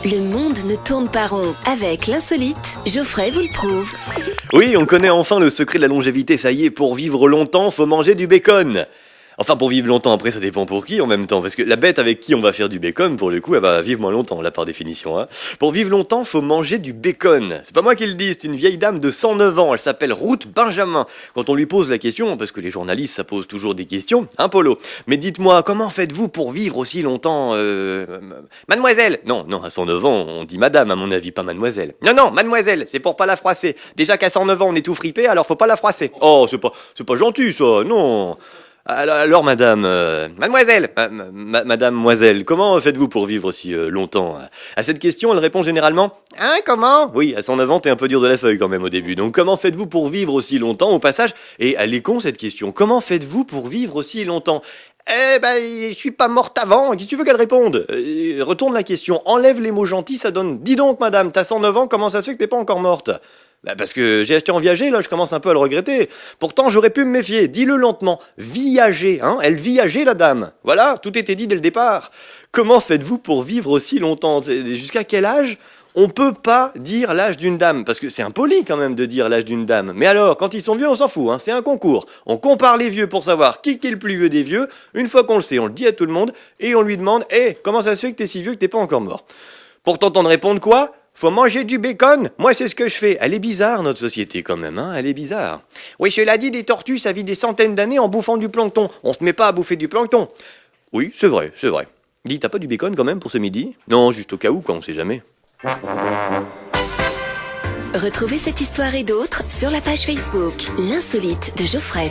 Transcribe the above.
Le monde ne tourne pas rond. Avec l'insolite, Geoffrey vous le prouve. Oui, on connaît enfin le secret de la longévité, ça y est, pour vivre longtemps, faut manger du bacon. Enfin, pour vivre longtemps, après, ça dépend pour qui en même temps, parce que la bête avec qui on va faire du bacon, pour le coup, elle va vivre moins longtemps, là, par définition. Hein. Pour vivre longtemps, faut manger du bacon. C'est pas moi qui le dis, c'est une vieille dame de 109 ans, elle s'appelle Ruth Benjamin. Quand on lui pose la question, parce que les journalistes, ça pose toujours des questions, hein, Polo. Mais dites-moi, comment faites-vous pour vivre aussi longtemps, Mademoiselle? Non, à 109 ans, on dit madame, à mon avis, pas mademoiselle. Non, mademoiselle, c'est pour pas la froisser. Déjà qu'à 109 ans, on est tout fripé, alors faut pas la froisser. Oh, c'est pas gentil, ça, non. Alors madame, mademoiselle, mademoiselle, comment faites-vous pour vivre si longtemps? À cette question, elle répond généralement « Hein, comment ?» Oui, à 109 ans, t'es un peu dur de la feuille quand même au début. Donc comment faites-vous pour vivre aussi longtemps au passage? Et elle est con cette question. Comment faites-vous pour vivre aussi longtemps? Eh ben, je suis pas morte avant. Qu'est-ce que tu veux qu'elle réponde? Retourne la question. Enlève les mots gentils, ça donne « Dis donc madame, t'as 109 ans, comment ça se fait que t'es pas encore morte ?» Bah parce que j'ai acheté en viager, là, je commence un peu à le regretter. Pourtant, j'aurais pu me méfier. Dis-le lentement. Viager, hein. Elle viageait, la dame. Voilà, tout était dit dès le départ. Comment faites-vous pour vivre aussi longtemps? Jusqu'à quel âge on peut pas dire l'âge d'une dame? Parce que c'est impoli, quand même, de dire l'âge d'une dame. Mais alors, quand ils sont vieux, on s'en fout, hein. C'est un concours. On compare les vieux pour savoir qui est le plus vieux des vieux. Une fois qu'on le sait, on le dit à tout le monde. Et on lui demande, comment ça se fait que t'es si vieux que t'es pas encore mort? Pour t'entendre répondre quoi? Faut manger du bacon? Moi, c'est ce que je fais. Elle est bizarre, notre société, quand même, hein. Elle est bizarre. Oui, cela dit, des tortues, ça vit des centaines d'années en bouffant du plancton. On se met pas à bouffer du plancton. Oui, c'est vrai. Dis, t'as pas du bacon, quand même, pour ce midi? Non, juste au cas où, quoi, on sait jamais. Retrouvez cette histoire et d'autres sur la page Facebook L'insolite de Geoffrey.